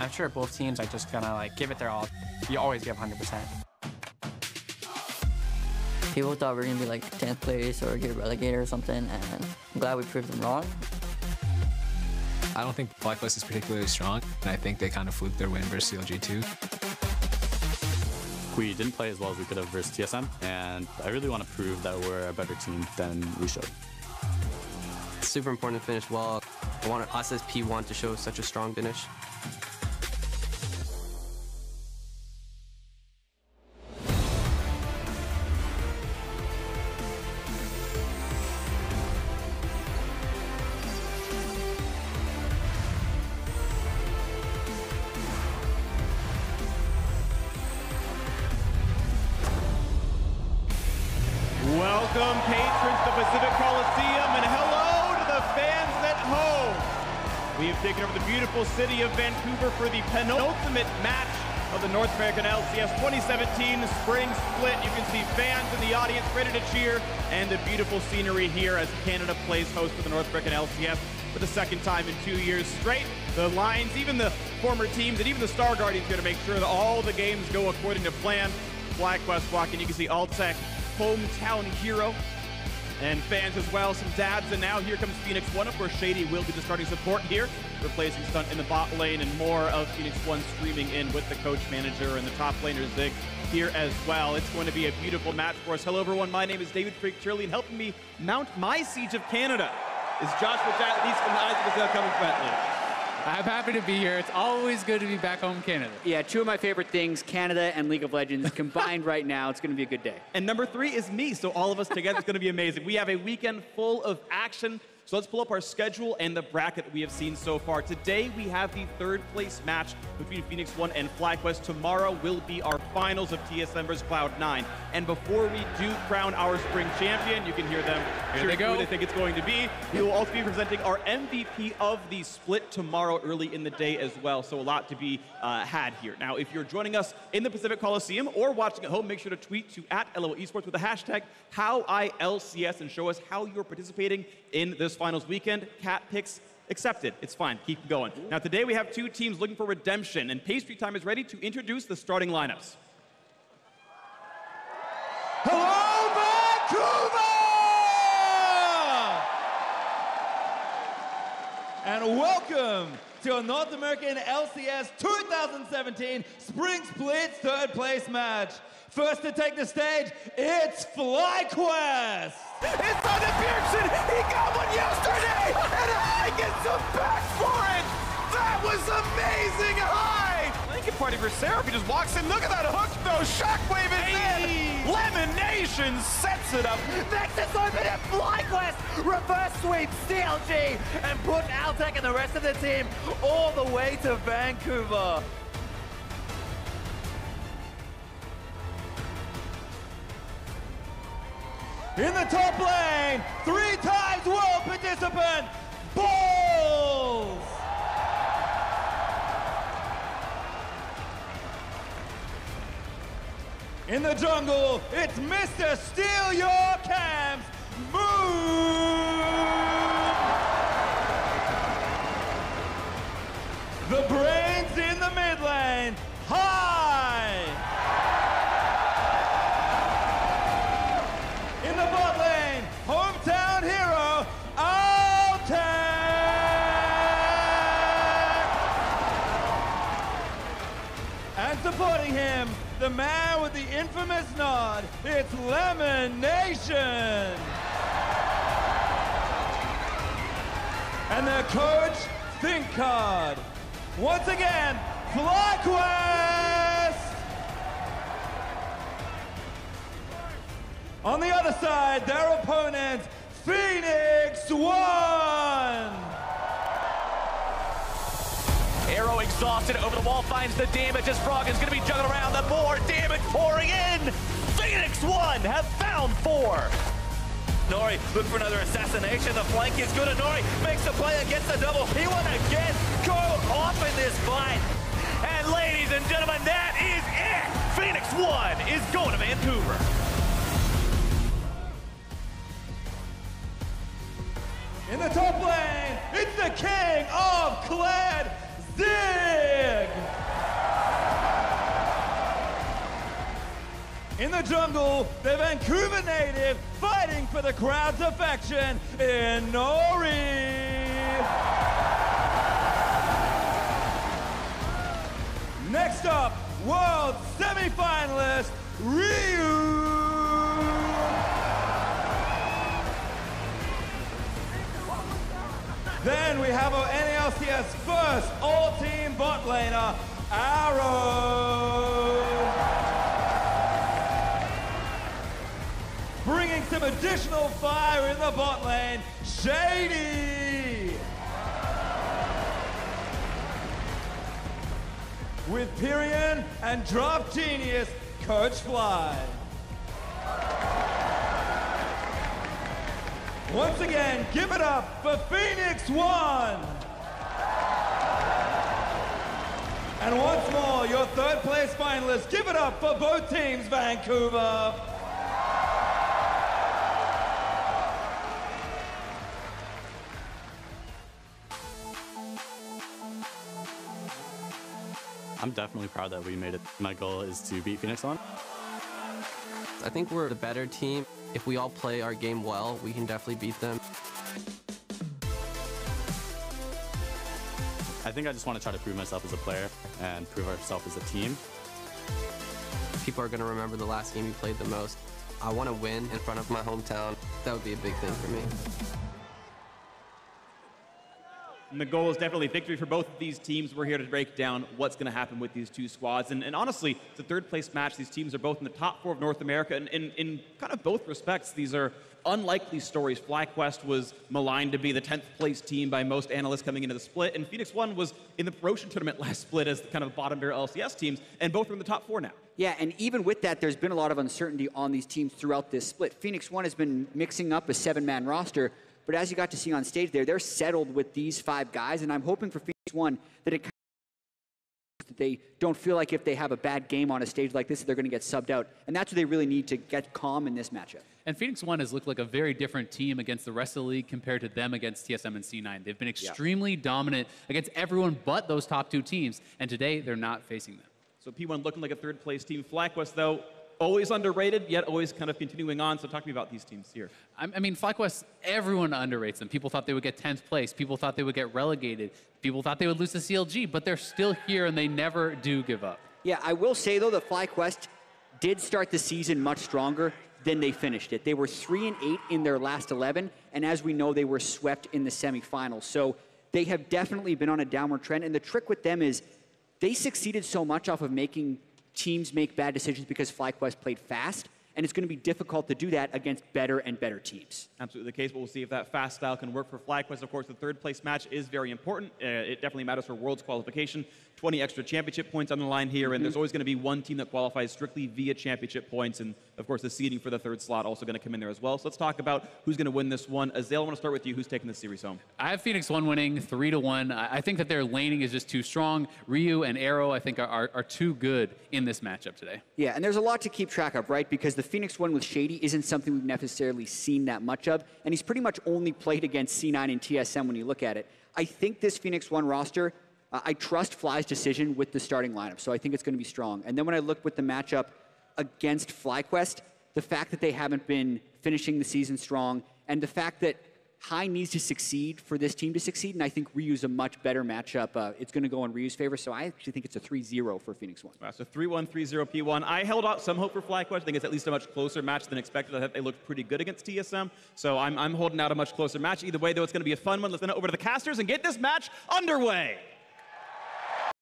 I'm sure both teams are just gonna like give it their all. You always give 100%. People thought we were gonna be like 10th place or get relegated or something, and I'm glad we proved them wrong. I don't think FlyQuest is particularly strong, and I think they kind of fluked their win versus CLG too. We didn't play as well as we could have versus TSM, and I really want to prove that we're a better team than we showed. It's super important to finish well. I wanted us as P1 to show such a strong finish. Welcome, patrons, to Pacific Coliseum, and hello to the fans at home. We have taken over the beautiful city of Vancouver for the penultimate match of the North American LCS 2017 Spring Split. You can see fans in the audience ready to cheer, and the beautiful scenery here as Canada plays host to the North American LCS for the second time in 2 years straight. The Lions, even the former teams, and even the Star Guardians here to make sure that all the games go according to plan. FlyQuest walking, you can see Altec, hometown hero, and fans as well, some dads, and now here comes Phoenix One. Of course, Shady will be the starting support here, replacing Stunt in the bot lane, and more of Phoenix One streaming in with the coach manager and the top laner Zig here as well. It's going to be a beautiful match for us. Hello everyone, my name is David Freak Turley, and helping me mount my siege of Canada is Joshua Leeds from the Isaac of Coming Bentley. I'm happy to be here. It's always good to be back home in Canada. Yeah, two of my favorite things, Canada and League of Legends, combined right now. It's going to be a good day. And number 3 is me, so all of us together is going to be amazing. We have a weekend full of action, so let's pull up our schedule and the bracket that we have seen so far. Today, we have the 3rd place match between Phoenix One and FlyQuest. Tomorrow will be our finals of TSM vs. Cloud9. And before we do crown our spring champion, you can hear them cheering who they think it's going to be. We will also be presenting our MVP of the split tomorrow early in the day as well, so a lot to be had here. Now, if you're joining us in the Pacific Coliseum or watching at home, make sure to tweet to @LOEsports with the hashtag HowILCS and show us how you're participating in this finals weekend. Cat picks accepted. It's fine. Keep going. Now, today we have 2 teams looking for redemption, and Pastry Time is ready to introduce the starting lineups. Hello, Vancouver! And welcome to a North American LCS 2017 Spring Split 3rd place match. First to take the stage, it's FlyQuest! It's Thunder Pearson! He got one yesterday! And I get some back for it! That was amazing high! Lincoln party for Sarah. He just walks in. Look at that hook though! Shockwave is in! Lemonation sets it up! Nexus open at FlyQuest! Reverse sweep CLG! And put Altec and the rest of the team all the way to Vancouver! In the top lane, 3 times world participant, Bulls! In the jungle, it's Mr. Steal Your Camps, Moon! The brains in the mid lane, High! In the bot lane, hometown hero, Altec! And supporting him, the man with the infamous nod, it's Lemonation! And their coach, Think Card. Once again, FlyQuest! On the other side, their opponent, Phoenix One! Arrow exhausted over the wall, finds the damage as Frog is going to be juggling around. The more damage pouring in. Phoenix One have found 4. Nori look for another assassination. The flank is good. Nori makes the play against the double. He will again go off in this fight. And ladies and gentlemen, that is it. Phoenix One is going to Vancouver. In the top lane, it's the king of Kled, Zig! In the jungle, the Vancouver native fighting for the crowd's affection in Nori. Next up, world semi-finalist, Ryu. Then we have our NALCS first all-team bot laner, Arrow. Bringing some additional fire in the bot lane, Shady. With Pyrian and Drop Genius, Coach Fly. Once again, give it up for Phoenix One. And once more, your third place finalists, give it up for both teams, Vancouver. I'm definitely proud that we made it. My goal is to beat Phoenix One. I think we're the better team. If we all play our game well, we can definitely beat them. I think I just want to try to prove myself as a player and prove ourselves as a team. People are going to remember the last game we played the most. I want to win in front of my hometown. That would be a big thing for me. And the goal is definitely victory for both of these teams. We're here to break down what's going to happen with these two squads. And honestly, it's a third place match. These teams are both in the top 4 of North America. And in kind of both respects, these are unlikely stories. FlyQuest was maligned to be the 10th place team by most analysts coming into the split. And Phoenix One was in the promotion tournament last split as the kind of bottom tier LCS teams. And both are in the top 4 now. Yeah, and even with that, there's been a lot of uncertainty on these teams throughout this split. Phoenix One has been mixing up a 7-man roster. But as you got to see on stage there, they're settled with these 5 guys, and I'm hoping for Phoenix One that that they don't feel like if they have a bad game on a stage like this, they're going to get subbed out. And that's what they really need to get calm in this matchup. And Phoenix One has looked like a very different team against the rest of the league compared to them against TSM and C9. They've been extremely dominant against everyone but those top 2 teams, and today they're not facing them. So P1 looking like a third place team. FlyQuest, though, always underrated, yet always kind of continuing on. So talk to me about these teams here. I mean, FlyQuest, everyone underrates them. People thought they would get 10th place. People thought they would get relegated. People thought they would lose to CLG, but they're still here and they never do give up. Yeah, I will say, though, that FlyQuest did start the season much stronger than they finished it. They were 3-8 in their last 11, and as we know, they were swept in the semifinals. So they have definitely been on a downward trend, and the trick with them is they succeeded so much off of making teams make bad decisions because FlyQuest played fast, and it's going to be difficult to do that against better and better teams. Absolutely the case, but we'll see if that fast style can work for FlyQuest. Of course, the third place match is very important. It definitely matters for Worlds qualification. 20 extra championship points on the line here, and there's always going to be one team that qualifies strictly via championship points, and of course the seeding for the third slot also going to come in there as well. So let's talk about who's going to win this one. Azale, I want to start with you. Who's taking this series home? I have Phoenix One winning 3-1. I think that their laning is just too strong. Ryu and Arrow, I think, are too good in this matchup today. Yeah, and there's a lot to keep track of, right? Because the Phoenix One with Shady isn't something we've necessarily seen that much of, and he's pretty much only played against C9 and TSM when you look at it. I think this Phoenix One roster, I trust Fly's decision with the starting lineup, so I think it's going to be strong. And then when I look with the matchup against FlyQuest, the fact that they haven't been finishing the season strong, and the fact that High needs to succeed for this team to succeed, and I think Ryu's a much better matchup. It's going to go in Ryu's favor, so I actually think it's a 3-0 for Phoenix One. Wow, so 3-1, 3-0 P1. I held out some hope for FlyQuest. I think it's at least a much closer match than expected. I thought they looked pretty good against TSM, so I'm holding out a much closer match. Either way, though, it's going to be a fun one. Let's send it over to the casters and get this match underway.